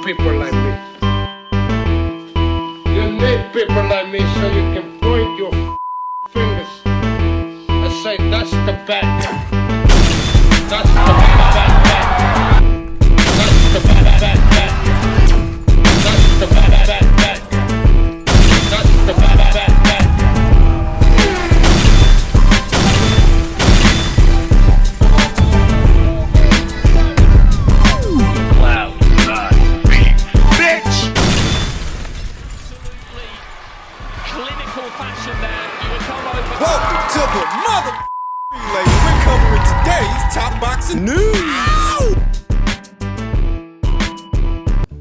people like me. You need people like me so you can point your fingers and say, that's the bad guy. That's the bad guy. That's the bad guy. That's the bad guy. That's the bad guy. Welcome to the mother relay. We're covering today's top boxing news.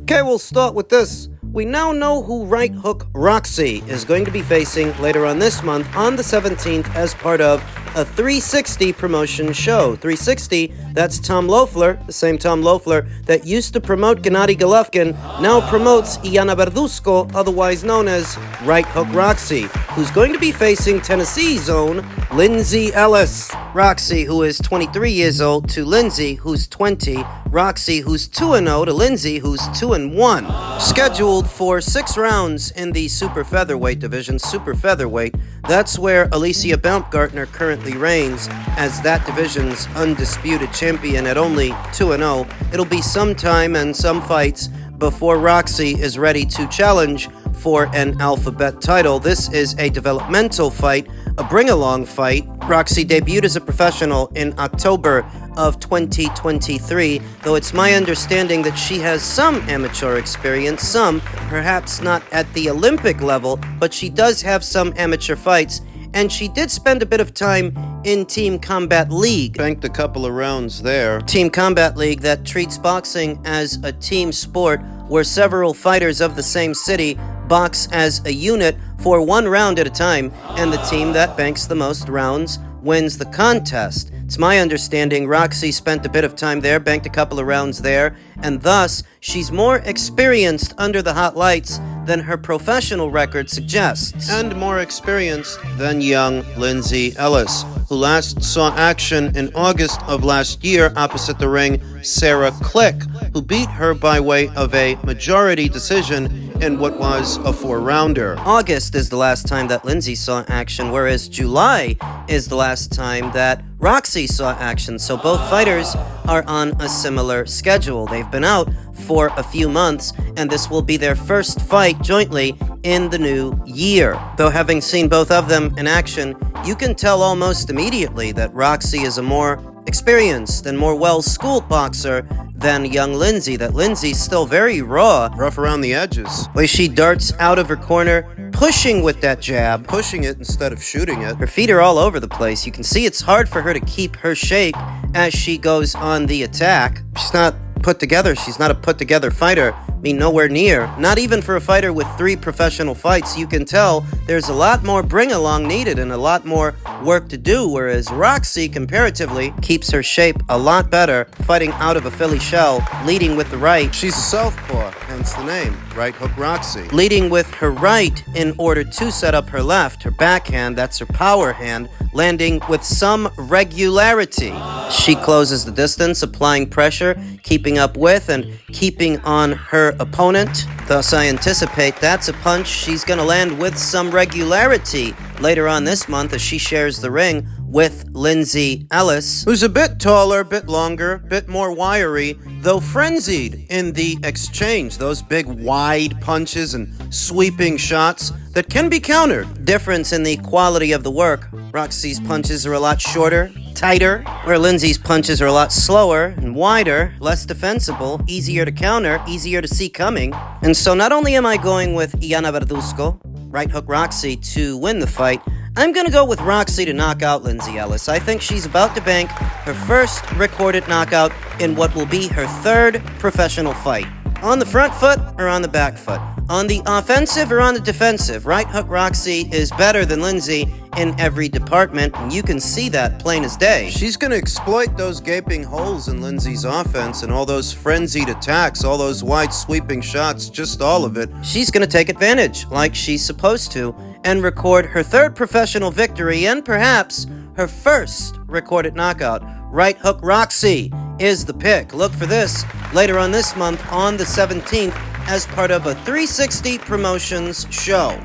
Okay, we'll start with this. We now know who Right Hook Roxy is going to be facing later on this month on the 17th as part of a 360 promotion show. 360, that's Tom Loeffler, the same Tom Loeffler that used to promote Gennady Golovkin, now promotes Verduzco, otherwise known as Right Hook Roxy, who's going to be facing Tennessee's own Lindsay Ellis. Roxy, who is 23 years old, to Lindsay, who's 20. Roxy, who's 2-0, to Lindsay, who's 2-1. Scheduled for 6 rounds in the super featherweight division. Super featherweight, that's where Alicia Baumgartner currently reigns as that division's undisputed champion at only 2-0. It'll be some time and some fights before Roxy is ready to challenge for an alphabet title. This is a developmental fight, a bring-along fight. Roxy debuted as a professional in October of 2023, though it's my understanding that she has some amateur experience, some, perhaps not at the Olympic level, but she does have some amateur fights, and she did spend a bit of time in Team Combat League. Banked a couple of rounds there. Team Combat League that treats boxing as a team sport where several fighters of the same city box as a unit for 1 round at a time, and the team that banks the most rounds wins the contest. It's my understanding Roxy spent a bit of time there, banked a couple of rounds there, and thus she's more experienced under the hot lights than her professional record suggests. And more experienced than young Lindsay Ellis, who last saw action in August of last year opposite the ring Sarah Click, who beat her by way of a majority decision in what was a 4-rounder. August is the last time that Lindsay saw action, whereas July is the last time that Roxy saw action, so both fighters are on a similar schedule. They've been out for a few months, and this will be their first fight jointly in the new year. Though having seen both of them in action, you can tell almost immediately that Roxy is a more experienced and more well-schooled boxer than young Lindsay, that Lindsay's still very raw, rough around the edges. The way she darts out of her corner, pushing with that jab, pushing it instead of shooting it. Her feet are all over the place. You can see it's hard for her to keep her shape as she goes on the attack. She's not put together. She's not a put-together fighter. I mean, nowhere near. Not even for a fighter with 3 professional fights. You can tell there's a lot more bring-along needed and a lot more work to do, whereas Roxy, comparatively, keeps her shape a lot better, fighting out of a Philly shell, leading with the right. She's a southpaw, hence the name, Right Hook Roxy. Leading with her right in order to set up her left, her backhand, that's her power hand, landing with some regularity. She closes the distance, applying pressure, keeping up with and keeping on her opponent. Thus, I anticipate that's a punch she's going to land with some regularity later on this month as she shares the ring with Lindsay Ellis, who's a bit taller, bit longer, bit more wiry, though frenzied in the exchange. Those big wide punches and sweeping shots that can be countered. Difference in the quality of the work. Roxy's punches are a lot shorter, tighter, where Lindsay's punches are a lot slower and wider, less defensible, easier to counter, easier to see coming. And so not only am I going with Verduzco, Right Hook Roxy, to win the fight, I'm going to go with Roxy to knock out Lindsay Ellis. I think she's about to bank her first recorded knockout in what will be her 3rd professional fight. On the front foot or on the back foot? On the offensive or on the defensive? Right Hook Roxy is better than Lindsay in every department, and you can see that plain as day. She's going to exploit those gaping holes in Lindsay's offense and all those frenzied attacks, all those wide sweeping shots, just all of it. She's going to take advantage, like she's supposed to, and record her 3rd professional victory and perhaps her first recorded knockout. Right Hook Roxy is the pick. Look for this later on this month on the 17th as part of a 360 Promotions show.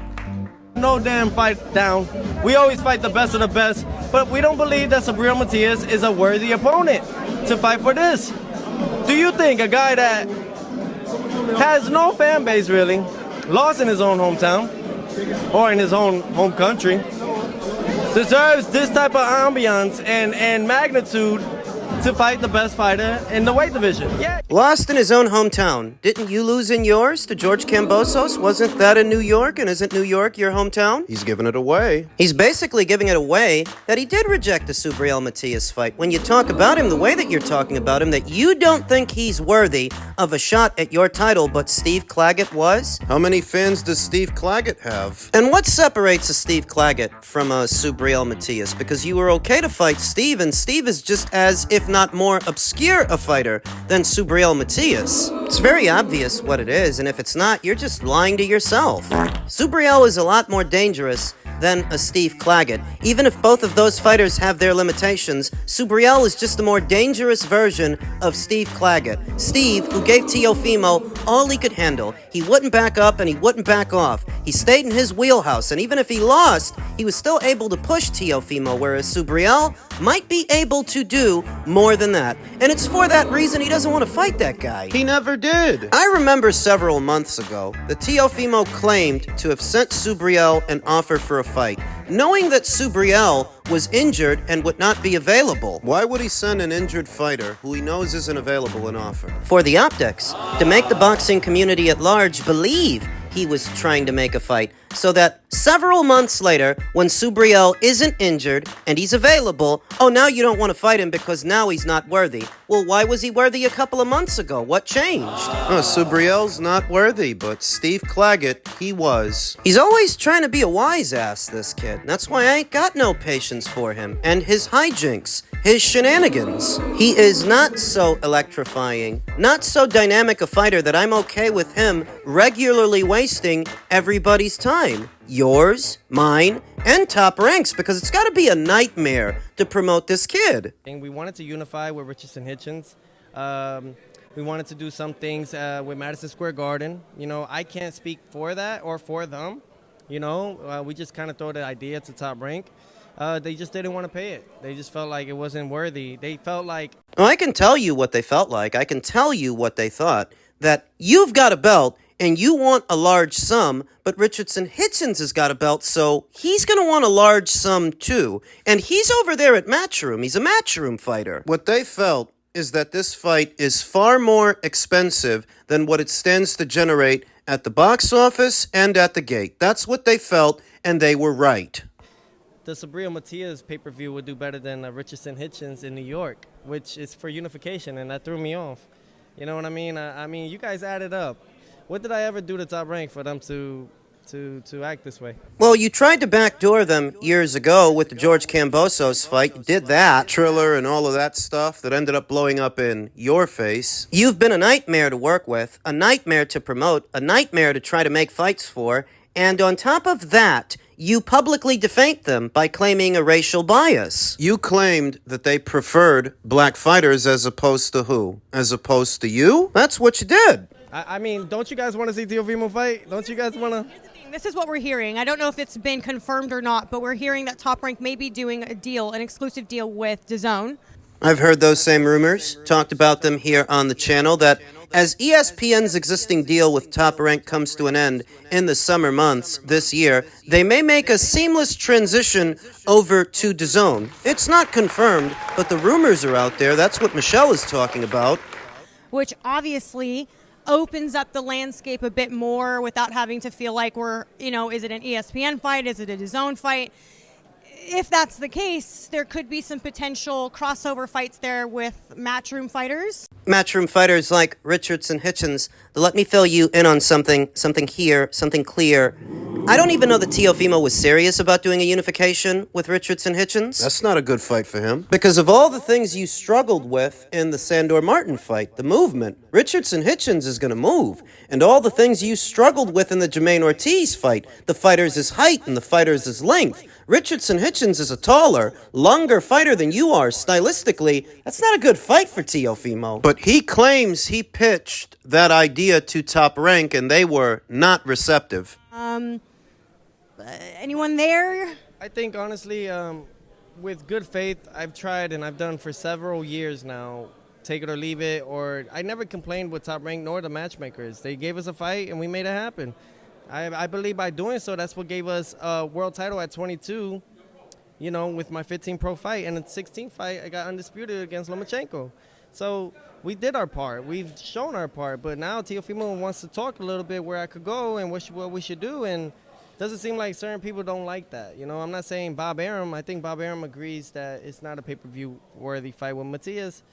No damn fight down. We always fight the best of the best, but we don't believe that Morrell Matias is a worthy opponent to fight for this. Do you think a guy that has no fan base really, lost in his own hometown or in his own home country, deserves this type of ambiance and magnitude to fight the best fighter in the weight division? Yeah. Lost in his own hometown. Didn't you lose in yours to George Kambosos? Wasn't that in New York? And isn't New York your hometown? He's giving it away. He's basically giving it away that he did reject the Morrell Matias fight. When you talk about him the way that you're talking about him, that you don't think he's worthy of a shot at your title, but Steve Claggett was? How many fans does Steve Claggett have? And what separates a Steve Claggett from a Morrell Matias? Because you were okay to fight Steve, and Steve is just as, if not more obscure a fighter than Morrell Matias. It's very obvious what it is, and if it's not, you're just lying to yourself. Morrell is a lot more dangerous than a Steve Claggett. Even if both of those fighters have their limitations, Morrell is just a more dangerous version of Steve Claggett. Steve, who gave Teofimo all he could handle. He wouldn't back up and he wouldn't back off. He stayed in his wheelhouse, and even if he lost, he was still able to push Teofimo, whereas Morrell might be able to do more than that. And it's for that reason he doesn't want to fight that guy. He never did. I remember several months ago that Teofimo claimed to have sent Morrell an offer for a fight, knowing that Morrell was injured and would not be available. Why would he send an injured fighter who he knows isn't available an offer? For the optics, to make the boxing community at large believe he was trying to make a fight, so that several months later, when Morrell isn't injured and he's available, oh, now you don't want to fight him because now he's not worthy. Well, why was he worthy a couple of months ago? What changed? Morrell's not worthy, but Steve Claggett, he was. He's always trying to be a wise ass, this kid. That's why I ain't got no patience for him and his hijinks, his shenanigans. He is not so electrifying, not so dynamic a fighter that I'm okay with him regularly wasting everybody's time. Yours, mine, and Top Rank's, because it's got to be a nightmare to promote this kid. And we wanted to unify with Richardson Hitchins. We wanted to do some things with Madison Square Garden. You know, I can't speak for that or for them. You know, we just kind of throw the idea to Top Rank. They just didn't want to pay it. They just felt like it wasn't worthy. They felt like... Well, I can tell you what they felt like. I can tell you what they thought. That you've got a belt and you want a large sum, but Richardson Hitchins has got a belt, so he's going to want a large sum too. And he's over there at Matchroom. He's a Matchroom fighter. What they felt is that this fight is far more expensive than what it stands to generate at the box office and at the gate. That's what they felt, and they were right. The Morrell Matias pay-per-view would do better than Richardson Hitchins in New York, which is for unification, and that threw me off. You know what I mean? I mean, you guys added up. What did I ever do to Top Rank for them to act this way? Well, you tried to backdoor them years ago with the George Kambosos fight. You did that. Triller and all of that stuff that ended up blowing up in your face. You've been a nightmare to work with, a nightmare to promote, a nightmare to try to make fights for, and on top of that, you publicly defamed them by claiming a racial bias. You claimed that they preferred black fighters as opposed to who? As opposed to you? That's what you did. I mean, don't you guys want to see Teofimo fight? Don't you guys want to? Here's the thing. This is what we're hearing. I don't know if it's been confirmed or not, but we're hearing that Top Rank may be doing a deal, an exclusive deal with DAZN. I've heard those same rumors, talked about them here on the channel, that as ESPN's existing deal with Top Rank comes to an end in the summer months this year, they may make a seamless transition over to DAZN. It's not confirmed, but the rumors are out there. That's what Michelle is talking about. Which obviously opens up the landscape a bit more without having to feel like we're, you know, is it an ESPN fight? Is it a DAZN fight? If that's the case, there could be some potential crossover fights there with Matchroom fighters. Matchroom fighters like Richardson Hitchins. Let me fill you in on something clear. I don't even know that Teofimo was serious about doing a unification with Richardson Hitchins. That's not a good fight for him. Because of all the things you struggled with in the Sandor-Martin fight, the movement, Richardson Hitchins is going to move. And all the things you struggled with in the Jermaine Ortiz fight, the fighter's height and the fighter's length. Richardson Hitchins is a taller, longer fighter than you are stylistically. That's not a good fight for Teofimo. But he claims he pitched that idea to Top Rank and they were not receptive. Anyone there? I think, honestly, with good faith, I've tried and I've done for several years now, take it or leave it, or I never complained with Top Rank nor the matchmakers. They gave us a fight and we made it happen. I believe by doing so, that's what gave us a world title at 22, you know, with my 15 pro fight. And in the 16th fight, I got undisputed against Lomachenko. So we did our part. We've shown our part. But now Teofimo wants to talk a little bit where I could go and what we should do. And it doesn't seem like certain people don't like that. You know, I'm not saying Bob Arum. I think Bob Arum agrees that it's not a pay-per-view worthy fight with Matias.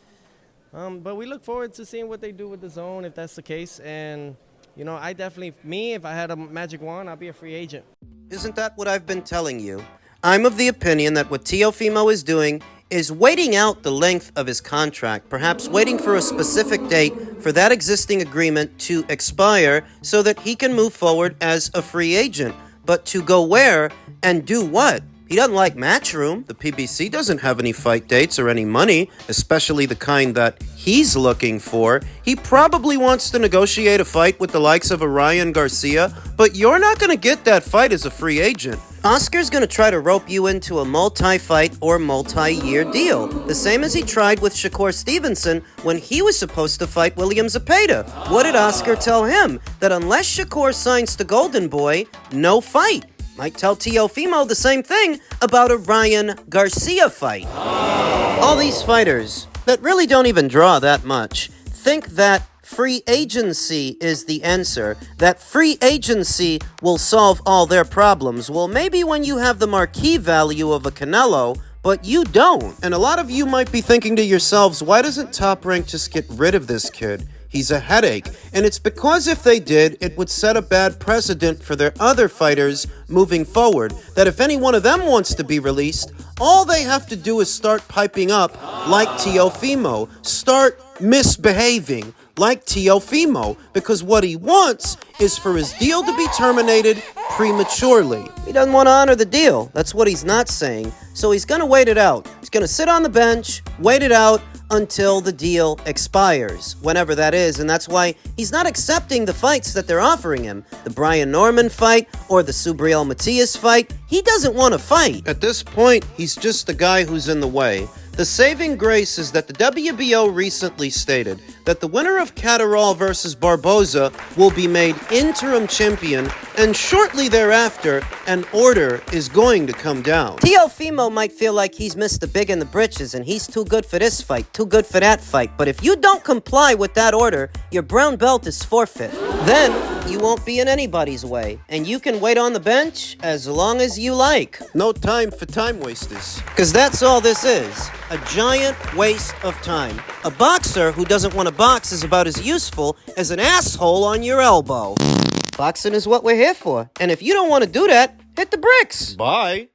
But we look forward to seeing what they do with the zone if that's the case. And you know, I definitely, if I had a magic wand, I'd be a free agent. Isn't that what I've been telling you? I'm of the opinion that what Teofimo is doing is waiting out the length of his contract, perhaps waiting for a specific date for that existing agreement to expire so that he can move forward as a free agent. But to go where and do what? He doesn't like Matchroom. The PBC doesn't have any fight dates or any money, especially the kind that he's looking for. He probably wants to negotiate a fight with the likes of a Ryan Garcia, but you're not going to get that fight as a free agent. Oscar's going to try to rope you into a multi-fight or multi-year deal, the same as he tried with Shakur Stevenson when he was supposed to fight William Zepeda. What did Oscar tell him? That unless Shakur signs to Golden Boy, no fight. Might tell Teofimo the same thing about a Ryan Garcia fight. All these fighters that really don't even draw that much think that free agency is the answer, that free agency will solve all their problems. Well, maybe when you have the marquee value of a Canelo, but you don't. And a lot of you might be thinking to yourselves, why doesn't Top Rank just get rid of this kid? He's a headache. And it's because if they did, it would set a bad precedent for their other fighters moving forward. That if any one of them wants to be released, all they have to do is start piping up like Teofimo. Start misbehaving like Teofimo. Because what he wants is for his deal to be terminated prematurely. He doesn't want to honor the deal. That's what he's not saying. So he's going to wait it out. He's going to sit on the bench, wait it out until the deal expires, whenever that is, and that's why he's not accepting the fights that they're offering him. The Brian Norman fight or the Subriel Matias fight. He doesn't want to fight. At this point, he's just the guy who's in the way. The saving grace is that the WBO recently stated that the winner of Catterall versus Barboza will be made interim champion, and shortly thereafter, an order is going to come down. Teofimo might feel like he's missed the big in the britches and he's too good for this fight, too good for that fight, but if you don't comply with that order, your brown belt is forfeit. Then you won't be in anybody's way, and you can wait on the bench as long as you like. No time for time wasters. Because that's all this is. A giant waste of time. A boxer who doesn't want to box is about as useful as an asshole on your elbow. Boxing is what we're here for. And if you don't want to do that, hit the bricks. Bye.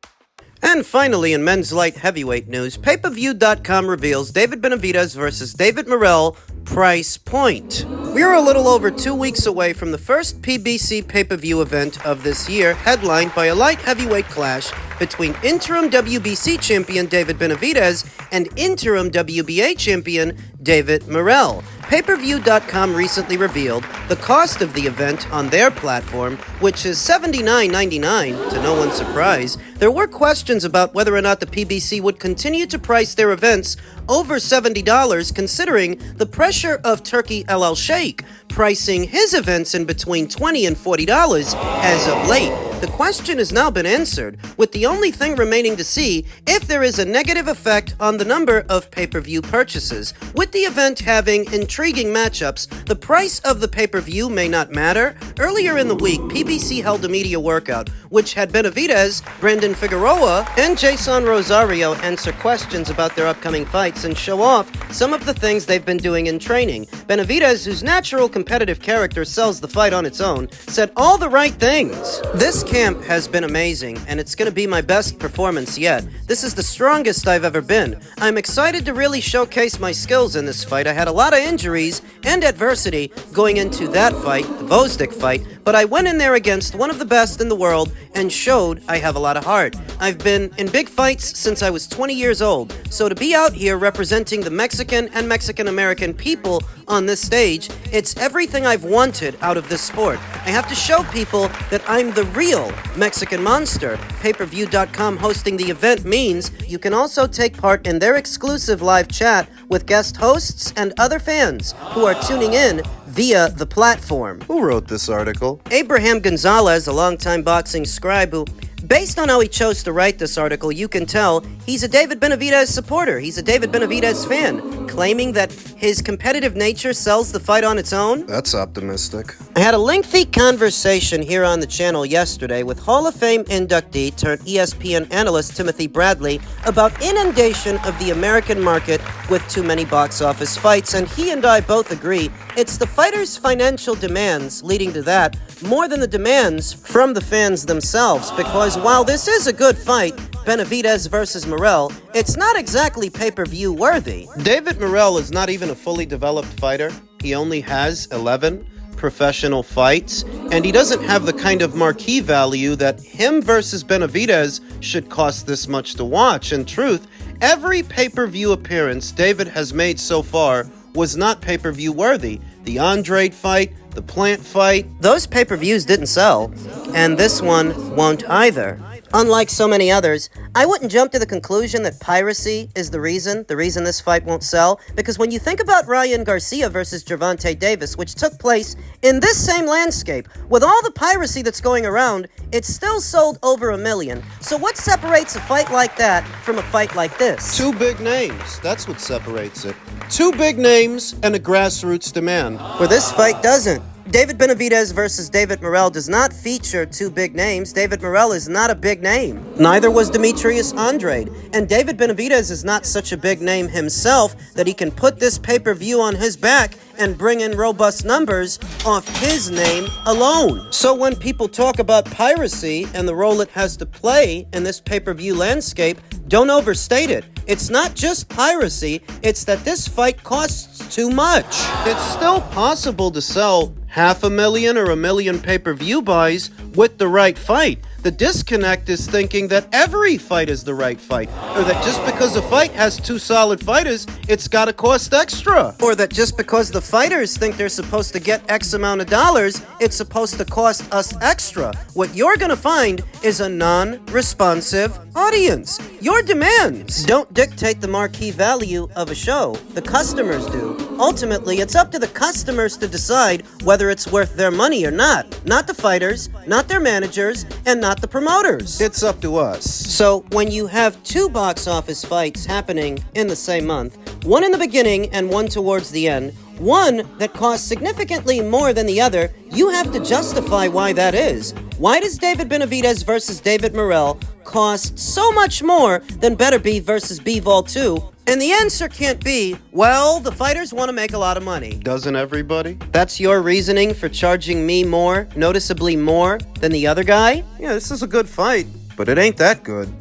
And finally, in men's light heavyweight news, payperview.com reveals David Benavidez versus David Morrell price point. We're a little over 2 weeks away from the first PBC pay-per-view event of this year, headlined by a light heavyweight clash between interim WBC champion David Benavidez and interim WBA champion David Morrell. Payperview.com recently revealed the cost of the event on their platform, which is $79.99, to no one's surprise. There were questions about whether or not the PBC would continue to price their events over $70, considering the pressure of Turkey El El Sheikh pricing his events in between $20 and $40 as of late. The question has now been answered, with the only thing remaining to see if there is a negative effect on the number of pay-per-view purchases. With the event having intriguing matchups, the price of the pay-per-view may not matter. Earlier in the week, PBC held a media workout which had Benavidez, Brandon Figueroa, and Jason Rosario answer questions about their upcoming fights and show off some of the things they've been doing in training. Benavidez, whose natural competitive character sells the fight on its own, said all the right things. This camp has been amazing, and it's going to be my best performance yet. This is the strongest I've ever been. I'm excited to really showcase my skills in this fight. I had a lot of injuries and adversity going into that fight, the Vosdick fight, but I went in there against one of the best in the world and showed I have a lot of heart. I've been in big fights since I was 20 years old, so to be out here representing the Mexican and Mexican-American people on this stage, it's everything I've wanted out of this sport. I have to show people that I'm the real Mexican monster. Payperview.com hosting the event means you can also take part in their exclusive live chat with guest hosts and other fans who are tuning in via the platform. Who wrote this article? Abraham Gonzalez, a longtime boxing scribe who, based on how he chose to write this article, you can tell he's a David Benavidez supporter. He's a David Benavidez fan, claiming that his competitive nature sells the fight on its own. That's optimistic. I had a lengthy conversation here on the channel yesterday with Hall of Fame inductee turned ESPN analyst Timothy Bradley about inundation of the American market with too many box office fights, and he and I both agree it's the fighters' financial demands leading to that more than the demands from the fans themselves, because while this is a good fight, Benavidez versus Morrell, it's not exactly pay-per-view worthy. David Morrell is not even a fully developed fighter. He only has 11 professional fights, and he doesn't have the kind of marquee value that him versus Benavidez should cost this much to watch. In truth, every pay-per-view appearance David has made so far was not pay-per-view worthy. The Andrade fight, the Plant fight. Those pay-per-views didn't sell, and this one won't either. Unlike so many others, I wouldn't jump to the conclusion that piracy is the reason this fight won't sell, because when you think about Ryan Garcia versus Gervonta Davis, which took place in this same landscape, with all the piracy that's going around, it still sold over 1 million. So what separates a fight like that from a fight like this? Two big names. That's what separates it. Two big names and a grassroots demand. Where this fight doesn't. David Benavidez versus David Morrell does not feature two big names. David Morrell is not a big name. Neither was Demetrius Andrade. And David Benavidez is not such a big name himself that he can put this pay-per-view on his back and bring in robust numbers off his name alone. So when people talk about piracy and the role it has to play in this pay-per-view landscape, don't overstate it. It's not just piracy, it's that this fight costs too much. It's still possible to sell 500,000 or 1 million pay-per-view buys with the right fight. The disconnect is thinking that every fight is the right fight, or that just because a fight has two solid fighters, it's got to cost extra. Or that just because the fighters think they're supposed to get X amount of dollars, it's supposed to cost us extra. What you're gonna find is a non-responsive audience. Your demands don't dictate the marquee value of a show. The customers do. Ultimately, it's up to the customers to decide whether it's worth their money or not. Not the fighters, not their managers, and not the promoters. It's up to us. So when you have two box office fights happening in the same month, one in the beginning and one towards the end, one that costs significantly more than the other, you have to justify why that is. Why does David Benavidez versus David Morrell cost so much more than Better Be versus Bivol 2? And the answer can't be, well, the fighters want to make a lot of money. Doesn't everybody? That's your reasoning for charging me more, noticeably more, than the other guy? Yeah, this is a good fight, but it ain't that good.